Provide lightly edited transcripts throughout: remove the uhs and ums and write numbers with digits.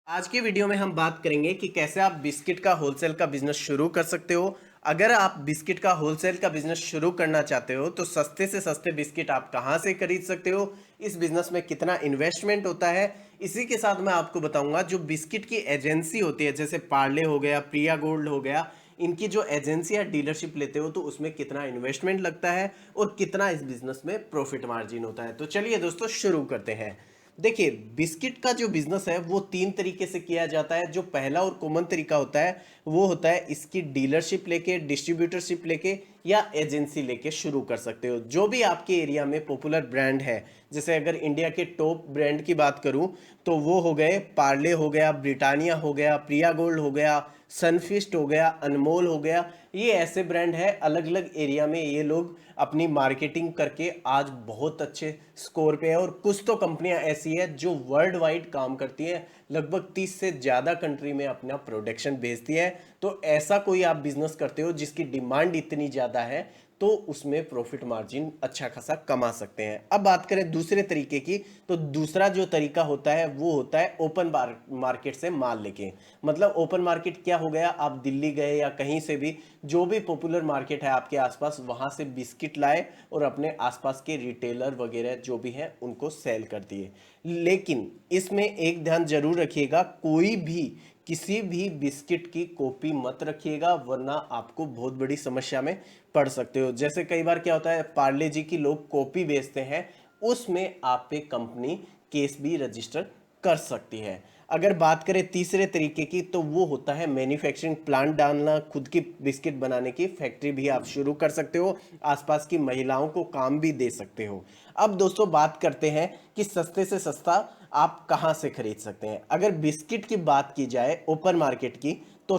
आज की वीडियो में हम बात करेंगे कि कैसे आप बिस्किट का होलसेल का बिजनेस शुरू कर सकते हो। अगर आप बिस्किट का होलसेल का बिजनेस शुरू करना चाहते हो तो सस्ते से सस्ते बिस्किट आप कहां से खरीद सकते हो, इस बिजनेस में कितना इन्वेस्टमेंट होता है। इसी के साथ मैं आपको बताऊंगा जो बिस्किट की एजेंसी होती है, जैसे पार्ले हो गया, प्रिया गोल्ड हो गया, इनकी जो एजेंसी या डीलरशिप लेते हो तो उसमें कितना इन्वेस्टमेंट लगता है और कितना इस बिजनेस में प्रॉफिट मार्जिन होता है। तो चलिए दोस्तों शुरू करते हैं। देखिए, बिस्किट का जो बिजनेस है वो तीन तरीके से किया जाता है। जो पहला और कॉमन तरीका होता है वो होता है इसकी डीलरशिप लेके, डिस्ट्रीब्यूटरशिप लेके या एजेंसी लेके शुरू कर सकते हो। जो भी आपके एरिया में पॉपुलर ब्रांड है, जैसे अगर इंडिया के टॉप ब्रांड की बात करूं तो वो हो गए पार्ले हो गया, ब्रिटानिया हो गया, प्रिया गोल्ड हो गया, सनफिस्ट हो गया, अनमोल हो गया। ये ऐसे ब्रांड है, अलग अलग एरिया में ये लोग अपनी मार्केटिंग करके आज बहुत अच्छे स्कोर पे है। और कुछ तो कंपनियां ऐसी है जो वर्ल्ड वाइड काम करती हैं, लगभग 30 से ज़्यादा कंट्री में अपना प्रोडक्शन भेजती है। तो ऐसा कोई आप बिजनेस करते हो जिसकी डिमांड इतनी ज़्यादा है तो उसमें प्रॉफिट मार्जिन अच्छा खासा कमा सकते हैं। अब बात करें दूसरे तरीके की, तो दूसरा जो तरीका होता है वो होता है ओपन मार्केट से माल लेके। मतलब ओपन मार्केट क्या हो गया, आप दिल्ली गए या कहीं से भी जो भी पॉपुलर मार्केट है आपके आसपास, वहां से बिस्किट लाए और अपने आसपास के रिटेलर वगैरह जो भी हैं उनको सेल कर दिए। लेकिन इसमें एक ध्यान जरूर रखिएगा, कोई भी किसी भी बिस्किट की कॉपी मत रखिएगा, वरना आपको बहुत बड़ी समस्या में पढ़ सकते हो। जैसे कई बार क्या होता है, पार्ले जी की लोग कॉपी बेचते हैं, उसमें आप पे कंपनी केस भी रजिस्टर कर सकती है। अगर बात करें तीसरे तरीके की तो वो होता है मैन्युफैक्चरिंग प्लांट डालना, खुद की बिस्किट बनाने की फैक्ट्री भी आप शुरू कर सकते हो, आसपास की महिलाओं को काम भी दे सकते हो। अब दोस्तों बात करते हैं कि सस्ते से सस्ता आप कहां से खरीद सकते हैं। अगर बिस्किट की बात की जाए ओपन मार्केट की, तो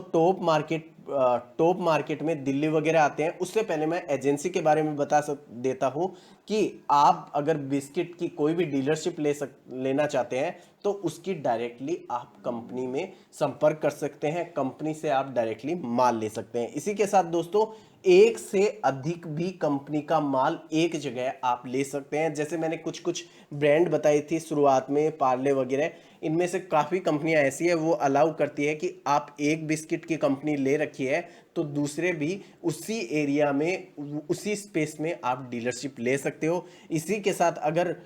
टॉप मार्केट में दिल्ली वगैरह आते हैं। उससे पहले मैं एजेंसी के बारे में देता हूं कि आप अगर बिस्किट की कोई भी डीलरशिप लेना चाहते हैं तो उसकी डायरेक्टली आप कंपनी में संपर्क कर सकते हैं, कंपनी से आप डायरेक्टली माल ले सकते हैं। इसी के साथ दोस्तों एक से अधिक भी कंपनी का माल एक जगह आप ले सकते हैं। जैसे मैंने कुछ कुछ ब्रांड बताई थी शुरुआत में, पार्ले वगैरह, इनमें से काफ़ी कंपनियां ऐसी है वो अलाउ करती है कि आप एक बिस्किट की कंपनी ले रखी है तो दूसरे भी उसी एरिया में उसी स्पेस में आप डीलरशिप ले सकते हो। इसी के साथ अगर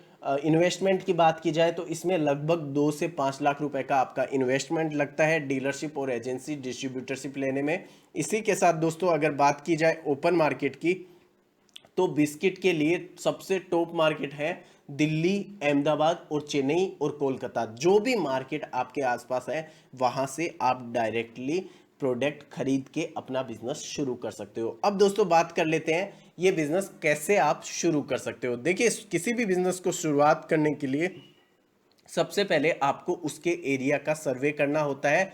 इन्वेस्टमेंट की बात की जाए तो इसमें लगभग 2 से 5 लाख रुपए का आपका इन्वेस्टमेंट लगता है डीलरशिप और एजेंसी डिस्ट्रीब्यूटरशिप लेने में। इसी के साथ दोस्तों अगर बात की जाए ओपन मार्केट की, तो बिस्किट के लिए सबसे टॉप मार्केट है दिल्ली, अहमदाबाद और चेन्नई और कोलकाता। जो भी मार्केट आपके आसपास है वहां से आप डायरेक्टली प्रोडक्ट खरीद के अपना बिजनेस शुरू कर सकते हो। अब दोस्तों बात कर लेते हैं ये बिजनेस कैसे आप शुरू कर सकते हो। देखिए, किसी भी बिजनेस को शुरुआत करने के लिए सबसे पहले आपको उसके एरिया का सर्वे करना होता है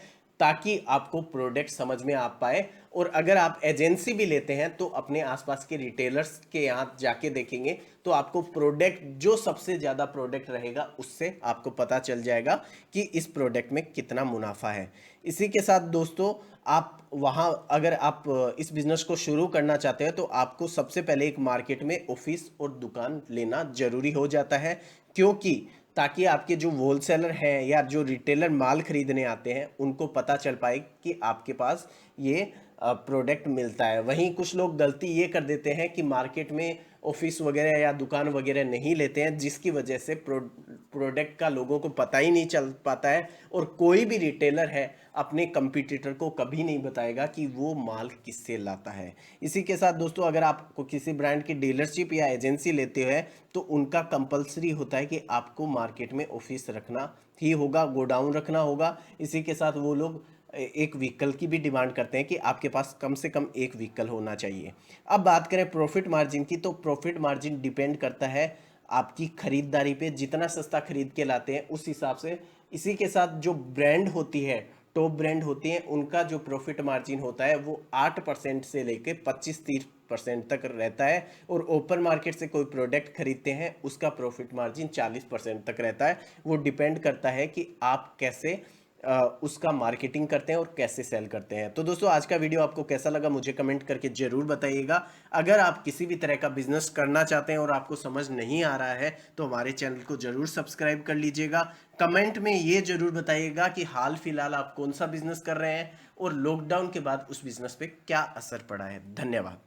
ताकि आपको प्रोडक्ट समझ में आ पाए। और अगर आप एजेंसी भी लेते हैं तो अपने आसपास के रिटेलर्स के यहाँ जाके देखेंगे तो आपको प्रोडक्ट जो सबसे ज़्यादा प्रोडक्ट रहेगा उससे आपको पता चल जाएगा कि इस प्रोडक्ट में कितना मुनाफा है। इसी के साथ दोस्तों आप वहाँ अगर आप इस बिजनेस को शुरू करना चाहते हैं तो आपको सबसे पहले एक मार्केट में ऑफिस और दुकान लेना जरूरी हो जाता है, क्योंकि ताकि आपके जो होलसेलर हैं या जो रिटेलर माल खरीदने आते हैं उनको पता चल पाए कि आपके पास ये प्रोडक्ट मिलता है। वहीं कुछ लोग गलती ये कर देते हैं कि मार्केट में ऑफिस वगैरह या दुकान वगैरह नहीं लेते हैं, जिसकी वजह से प्रोडक्ट का लोगों को पता ही नहीं चल पाता है। और कोई भी रिटेलर है अपने कंपटीटर को कभी नहीं बताएगा कि वो माल किससे लाता है। इसी के साथ दोस्तों अगर आपको किसी ब्रांड की डीलरशिप या एजेंसी लेते हैं तो उनका कंपलसरी होता है कि आपको मार्केट में ऑफिस रखना ही होगा, गोडाउन रखना होगा। इसी के साथ वो लोग एक व्हीकल की भी डिमांड करते हैं कि आपके पास कम से कम एक व्हीकल होना चाहिए। अब बात करें प्रॉफिट मार्जिन की, तो प्रॉफिट मार्जिन डिपेंड करता है आपकी खरीदारी पे। जितना सस्ता खरीद के लाते हैं उस हिसाब से। इसी के साथ जो ब्रांड होती है, टॉप ब्रांड होती हैं, उनका जो प्रॉफिट मार्जिन होता है वो 8% से लेके 25-30% तक रहता है। और ओपन मार्केट से कोई प्रोडक्ट खरीदते हैं उसका प्रॉफिट मार्जिन 40% तक रहता है। वो डिपेंड करता है कि आप कैसे उसका मार्केटिंग करते हैं और कैसे सेल करते हैं। तो दोस्तों आज का वीडियो आपको कैसा लगा मुझे कमेंट करके जरूर बताइएगा। अगर आप किसी भी तरह का बिजनेस करना चाहते हैं और आपको समझ नहीं आ रहा है तो हमारे चैनल को जरूर सब्सक्राइब कर लीजिएगा। कमेंट में ये जरूर बताइएगा कि हाल फिलहाल आप कौन सा बिजनेस कर रहे हैं और लॉकडाउन के बाद उस बिजनेस पे क्या असर पड़ा है। धन्यवाद।